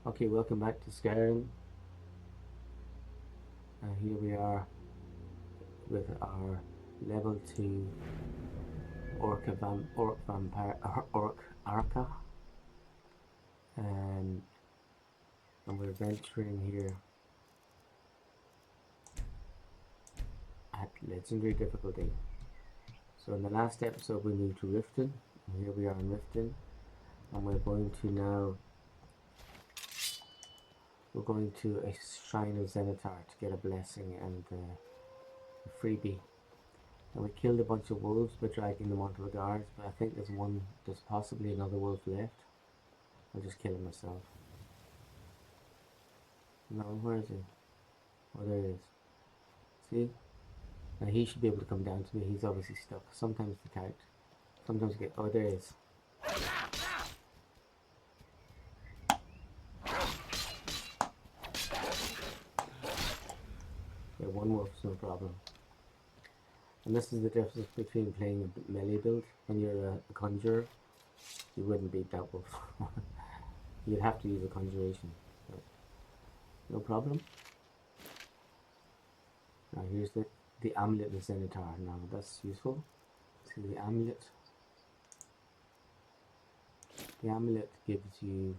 Okay, welcome back to Skyrim. Here we are with our level 2 orc vampire orc arca, um, and we're venturing here at legendary difficulty. So in the last episode we moved to Riften, and here we are in Riften, and we're going to a shrine of Zenithar to get a blessing and a freebie. And we killed a bunch of wolves by dragging them onto the guards, but I think there's possibly another wolf left. I'll just kill him myself. No, where is he? Oh, there he is. See? Now he should be able to come down to me. He's obviously stuck. Sometimes the count. Sometimes get. Oh, there he is. Yeah, one wolf's no problem. And this is the difference between playing a melee build. When you're a conjurer, you wouldn't beat that wolf. You'd have to use a conjuration. But no problem. Now here's the amulet of Zenithar. Now that's useful. See the amulet. The amulet gives you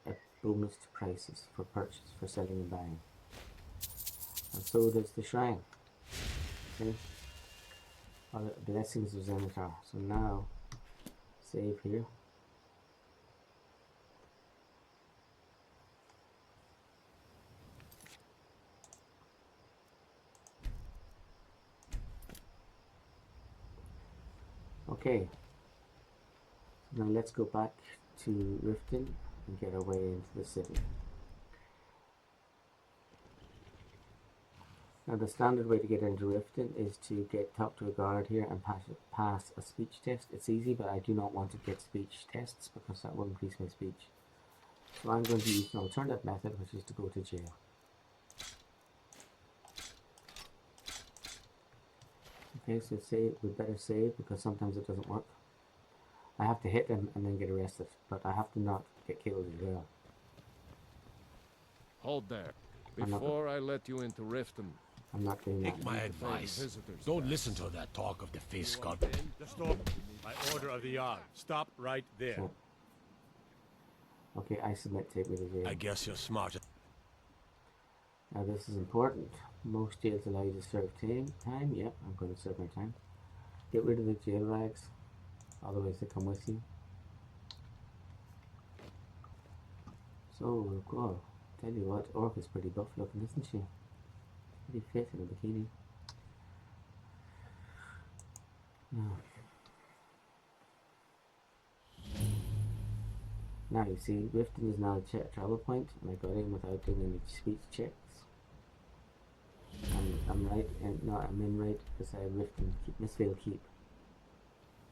a bonus to prices for purchase, for selling and buying. And so does the shrine. Okay. All the blessings of Zenithar. So now, save here. Okay. So now let's go back to Riften and get our way into the city. Now the standard way to get into Riften is to talk to a guard here and pass a speech test. It's easy, but I do not want to get speech tests because that will increase my speech. So I'm going to use an alternative method, which is to go to jail. Okay, so we better save because sometimes it doesn't work. I have to hit him and then get arrested, but I have to not get killed as well. Hold there. Before I let you into Riften, I'm not doing that. Take my advice. Don't listen to that talk of the face god. The storm. By order of the Jarl. Stop right there. So, okay, I submit, take me to jail. I guess you're smart. Now this is important. Most jails allow you to serve time. Yep, I'm going to serve my time. Get rid of the jail rags. Otherwise they come with you. So, God, tell you what, Orc is pretty buff looking, isn't she? Pretty fit in a bikini. Now you see, Riften is now a travel point, and I got in without doing any speech checks. I'm right, and no, I'm in right beside Riften, Mistveil Keep.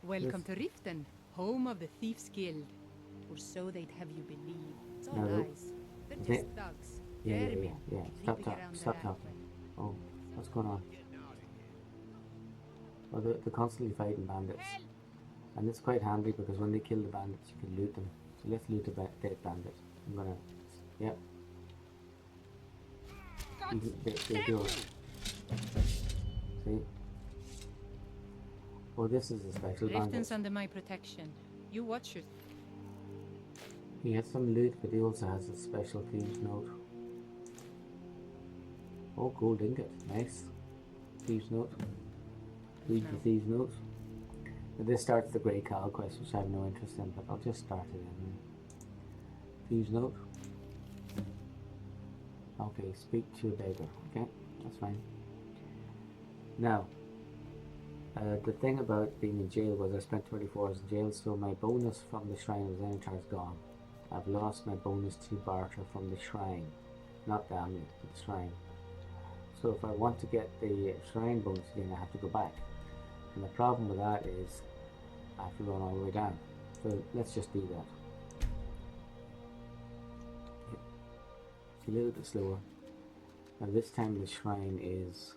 Welcome to Riften, home of the Thieves Guild. Or so they'd have you believe. It's all No, lies. They're just thugs. Yeah. Stop Creeping around talking. Oh, what's going on? Well, they're constantly fighting bandits. And it's quite handy because when they kill the bandits, you can loot them. So let's loot a dead bandit. I'm gonna... Yep. They do it. See? Oh, this is a special bandit. Riften's under my protection. You watch your... He has some loot, but he also has a special thieves note. Oh, gold ingot. Nice. Thieves note. Read the thieves note. Now this starts the Grey Cow quest, which I have no interest in, but I'll just start it anyway. Thieves note. Okay, speak to a beggar. Okay, that's fine. Now, the thing about being in jail was I spent 24 hours in jail, so my bonus from the Shrine of Zenithar is gone. I've lost my bonus to barter from the shrine. Not the amulet, but the shrine. So if I want to get the shrine bonus again, I have to go back. And the problem with that is I have to run all the way down. So let's just do that. It's a little bit slower. Now this time the shrine is...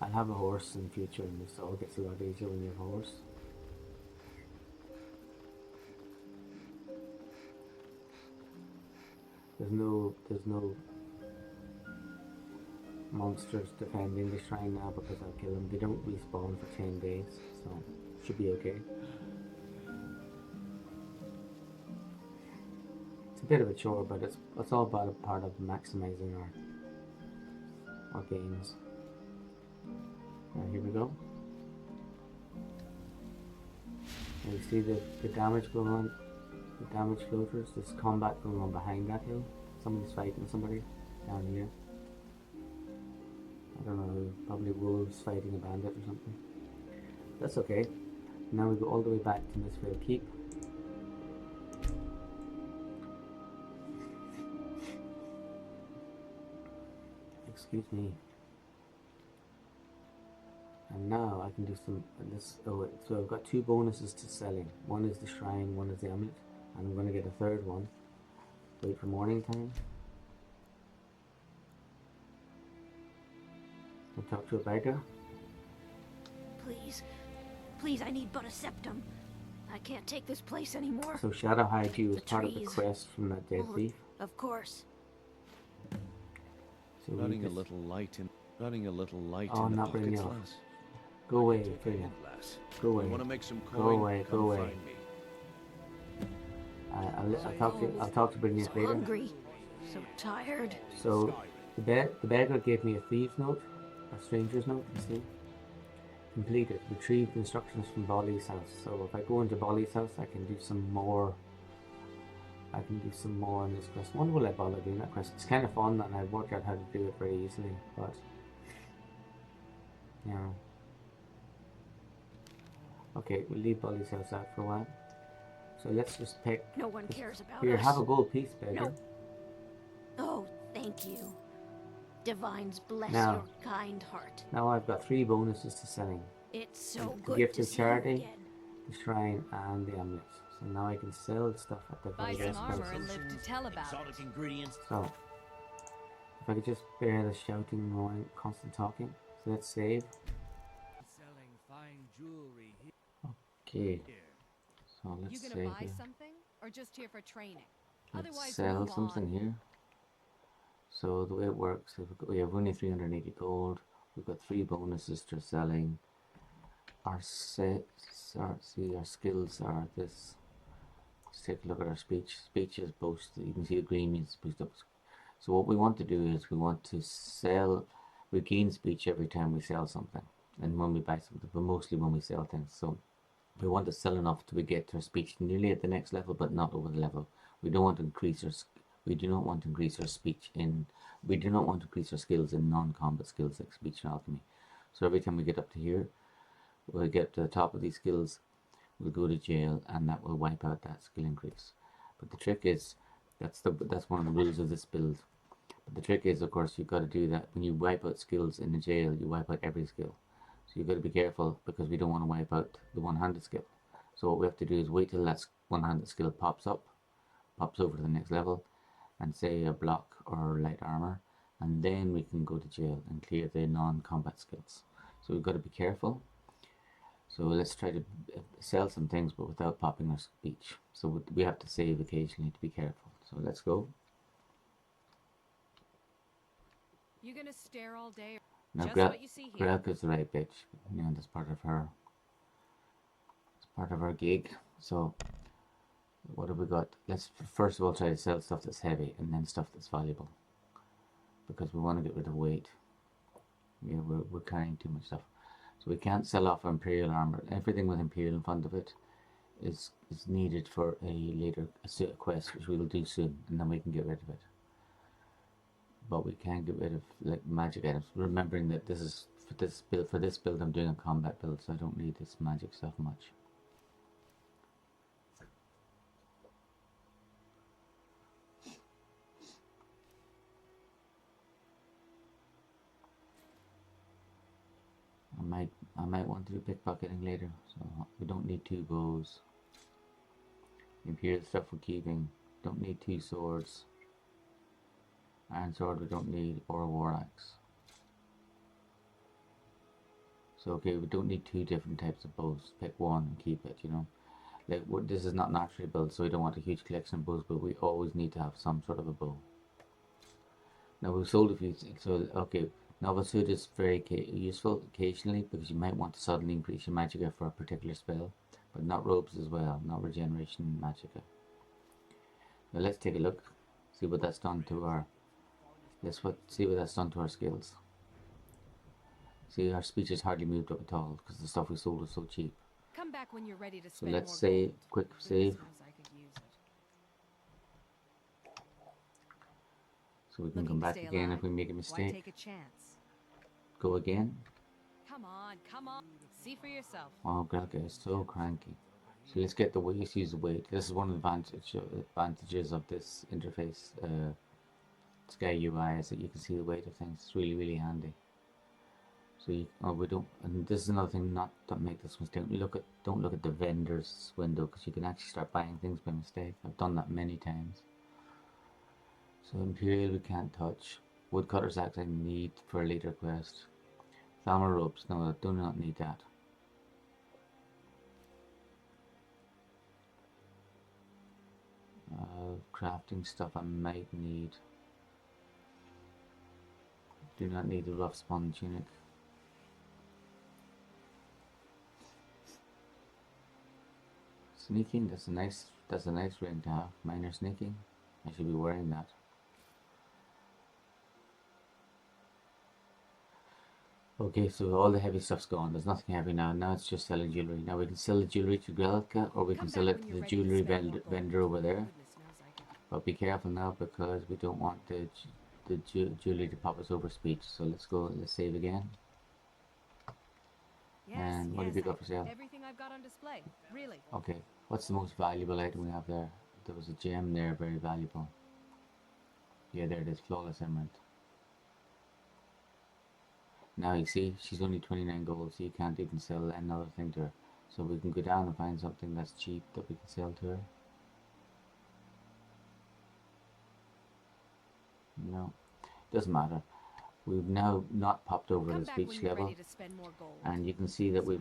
I'll have a horse in the future, and this all gets a lot easier when you have a horse. There's no monsters defending the shrine now because I'll kill them. They don't respawn for 10 days, so should be okay. It's a bit of a chore, but it's all about a part of maximizing our gains. Here we go. And you see the damage going on, the damage floaters. There's combat going on behind that hill. Somebody's fighting somebody down here. I don't know, probably wolves fighting a bandit or something. That's okay. Now we go all the way back to Mistfield Keep. Excuse me. And now I can do some this. Oh, so I've got 2 bonuses to selling. One is the shrine, one is the amulet, and I'm going to get a third one. Wait for morning time. I'll talk to a beggar. Please. Please, I need but a septum. I can't take this place anymore. So Shadowhide you was The part of the trees. quest from that dead Oh, thief. of course. So we Running a just- little light in. Running a little light Oh, in the not bringing pockets, you up. lass. Go away, Freya. Lass. Go away. You want to make some Go coin? away, Come go away. find me. I'll talk to Brinius So later. hungry. So tired. So the beggar gave me a thieves note, a stranger's note. You see, completed. Retrieved instructions from Bolly's house. So if I go into Bolly's house, I can do some more. I can do some more on this quest. When will I bother doing that quest? It's kind of fun, and I worked out how to do it very easily. But yeah. Okay, we'll leave Bolly's house out for a while. So let's just pick. No one cares about Here, us. have a gold piece, beggar. No. Oh, thank you. Divines bless Now. your kind heart. Now I've got 3 bonuses to selling. It's so The good gift to of see charity, you again. the shrine, and the amulet. So now I can sell stuff at the Buy very some best armor price. and live to tell about it. Exotic ingredients. So, if I could just bear the shouting, roaring, constant talking. So let's save. Selling fine jewelry Okay. here. So You let's gonna save buy here. something or just here for training? Let's Otherwise, sell move something on. here. So the way it works is we have only 380 gold. We've got 3 bonuses to selling. Our our skills are this. Let's take a look at our speech. Speech is boost. You can see the green means boost up. So what we want to do is we want to sell. We gain speech every time we sell something, and when we buy something, but mostly when we sell things. So we want to sell enough to get our speech nearly at the next level, but not over the level. We don't want to increase our. We do not want to increase our speech in. We do not want to increase our skills in non-combat skills like speech and alchemy. So every time we get up to here, we'll get to the top of these skills. We'll go to jail, and that will wipe out that skill increase. But the trick is, that's one of the rules of this build. But the trick is, of course, you've got to do that when you wipe out skills in the jail. You wipe out every skill, so you've got to be careful because we don't want to wipe out the one-handed skill. So what we have to do is wait till that one-handed skill pops over to the next level, and say a block or light armor, and then we can go to jail and clear the non-combat skills. So we've got to be careful. So let's try to sell some things, but without popping our speech. So we have to save occasionally to be careful. So let's go. You gonna stare all day? Now Just what you see here. Grelka's the right bitch. You know, that's part of her. It's part of her gig. So what have we got? Let's first of all try to sell stuff that's heavy, and then stuff that's valuable, because we want to get rid of weight. Yeah, we're carrying too much stuff. So we can't sell off our Imperial armor. Everything with Imperial in front of it is needed for a quest, which we'll do soon, and then we can get rid of it. But we can't get rid of like magic items. Remembering that this is for this build I'm doing a combat build, so I don't need this magic stuff much. I might want to do pickpocketing later, so we don't need 2 bows. Imperial stuff we're keeping. Don't need 2 swords. Iron sword we don't need, or a war axe. So okay, we don't need 2 different types of bows. Pick one and keep it, you know. Like this is not naturally built, so we don't want a huge collection of bows, but we always need to have some sort of a bow. Now we've sold a few things, so okay, novice hood is very useful occasionally because you might want to suddenly increase your magicka for a particular spell, but not robes as well, not regeneration magicka. Now let's take a look, see what that's done to our, see what that's done to our skills. See, our speech has hardly moved up at all because the stuff we sold was so cheap. Come back when you're ready to So spend let's more say gold. quick Goodness save, knows I could use it. so we can Looking come to back stay again alive? if we make a Why mistake. take a chance? Go again. Come on, come on. See for yourself. Oh, Gregor is so cranky. So let's get the weight. Let's use the weight. This is one of the advantages of this interface, Sky UI, is that you can see the weight of things. It's really, really handy. So we don't. And this is another thing. Don't make this mistake. Don't look at the vendor's window because you can actually start buying things by mistake. I've done that many times. So Imperial we can't touch. Woodcutter's axe I need for a later quest. Thalmor ropes. No, I do not need that. Crafting stuff I might need. Do not need the rough spun tunic. Sneaking, that's a nice ring to have. Minor sneaking. I should be wearing that. Okay, so all the heavy stuff's gone. There's nothing heavy now. Now it's just selling jewelry. Now we can sell the jewelry to Grelka, or we can sell it to the jewelry vendor over there. But be careful now because we don't want the jewelry to pop us over speech. So let's save again. And what have you got for sale? Everything I've got on display, really. Okay, what's the most valuable item we have there? There was a gem there, very valuable. Yeah, there it is, flawless emerald. Now you see, she's only 29 gold, so you can't even sell another thing to her. So we can go down and find something that's cheap that we can sell to her. No, doesn't matter. We've now not popped over the speech level, and you can see that we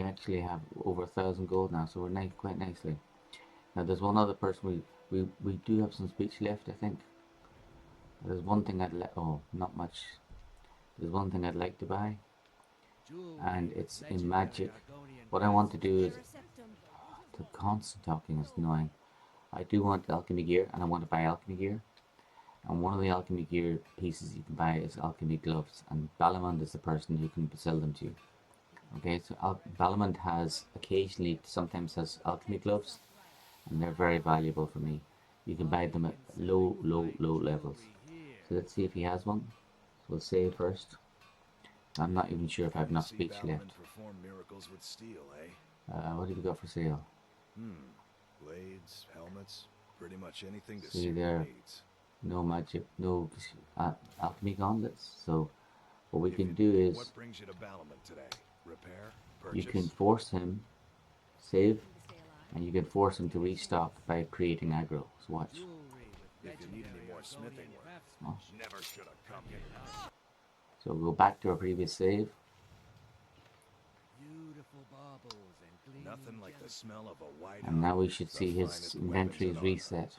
actually have over 1,000 gold now, so we're quite nicely. Now there's one other person we do have some speech left, I think. There's one thing not much. There's one thing I'd like to buy, and it's in magic. What I want to do is, the constant talking is annoying. I do want alchemy gear, and I want to buy alchemy gear. And one of the alchemy gear pieces you can buy is alchemy gloves, and Balamond is the person who can sell them to you. Okay, so Balamond sometimes has alchemy gloves, and they're very valuable for me. You can buy them at low levels. So let's see if he has one. So we'll save first. I'm not even sure if I have enough speech left. Perform miracles with steel, eh? What have you got for sale? Blades, helmets, pretty much anything to See suit there. your needs. No magic, no alchemy gauntlets. So what we can do is, What brings you to Balamond today? Repair? you Purchase? can force him, save, and you can force him to restock by creating aggro. So watch. If you need any more smithing work, Oh. never should have come here. So we'll go back to our previous save. Nothing like the smell of a white And now armor, we should the see his finest inventory is weapons and armor. reset.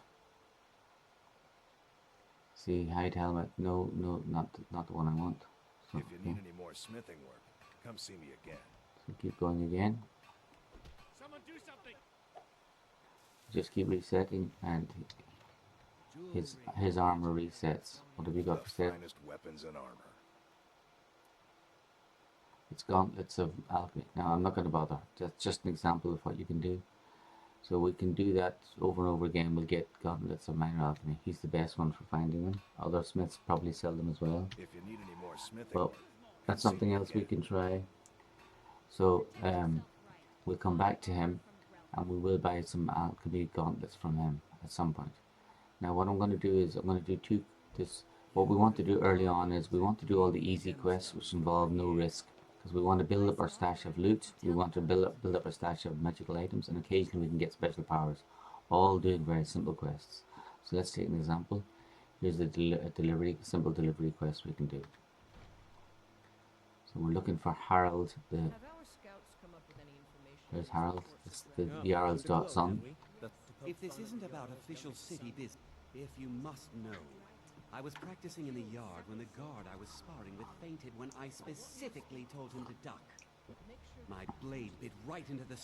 See, hide helmet. No, not the one I want. So, If you need any more smithing work, come see me again. so keep going again. Someone do something! Just keep resetting, and his armor resets. What have we got The for sale? finest weapons and armor. It's gauntlets of alchemy. Now I'm not going to bother. That's just an example of what you can do. So we can do that over and over again. We'll get gauntlets of minor alchemy. He's the best one for finding them. Other smiths probably sell them as well. If you need any more smithing Well, work, that's come see something me else we again. can try. So we'll come back to him, and we will buy some alchemy gauntlets from him at some point. Now what I'm going to do is I'm going to do what we want to do early on is we want to do all the easy quests which involve no risk, because we want to build up our stash of loot, we want to build up our stash of magical items, and occasionally we can get special powers, all doing very simple quests. So let's take an example. Here's a simple delivery quest we can do. So we're looking for Harold, there's Harold, it's the Jarl's son. If this isn't about official city business, if you must know, I was practicing in the yard when the guard I was sparring with fainted when I specifically told him to duck. My blade bit right into the...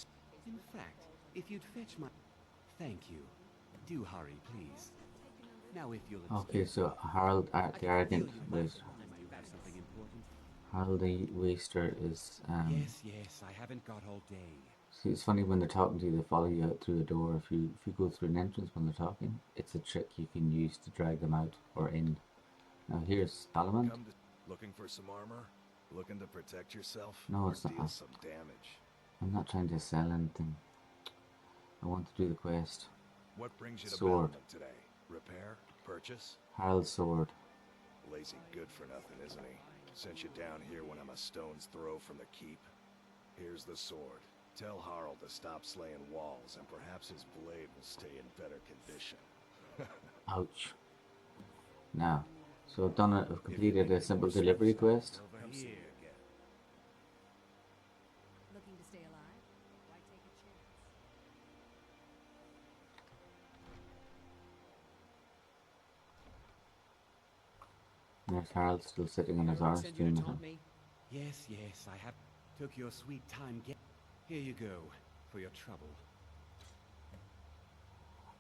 In fact, if you'd fetch my... Thank you. Do hurry, please. Now if you'll... Okay, so Harold the Arrogant Waster. You have something important? Harold the Waster is Yes, I haven't got all day. see, it's funny when they're talking to you, they follow you out through a door. If you go through an entrance when they're talking, it's a trick you can use to drag them out or in. Now here's Salamand. Come to looking for some armor? Looking to protect yourself? No, or it's not. deal some damage? I'm not trying to sell anything. I want to do the quest. What brings you to Sword. Belmont today? Repair? Purchase? Harold's sword. Lazy good for nothing, isn't he? Sent you down here when I'm a stone's throw from the keep. Here's the sword. Tell Harald to stop slaying walls, and perhaps his blade will stay in better condition. Ouch. Now, so I've completed a simple delivery quest. Come see me again. Looking to stay alive? Why take a chance? There's Harold still sitting on his arse Send you doing to nothing. taunt me? Yes, I have. Took your sweet time. Here you go, for your trouble.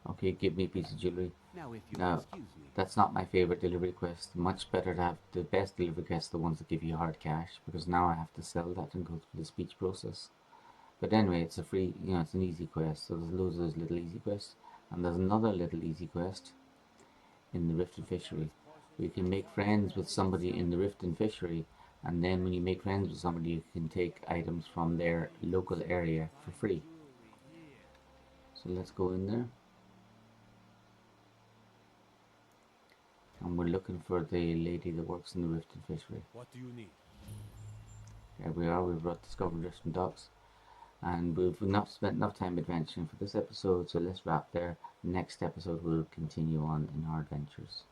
Okay, give me a piece of jewelry. Now if you'll Now, excuse me. that's not my favorite delivery quest. Much better to have the best delivery quests, the ones that give you hard cash, because now I have to sell that and go through the speech process. But anyway, it's a free, it's an easy quest. So there's loads of those little easy quests, and there's another little easy quest in the Riften fishery. You can make friends with somebody in the Riften fishery, and then when you make friends with somebody, you can take items from their local area for free. So let's go in there. And we're looking for the lady that works in the Riften fishery. What do you need? There we are, we've discovered Riften docks. And we've not spent enough time adventuring for this episode, so let's wrap there. Next episode we'll continue on in our adventures.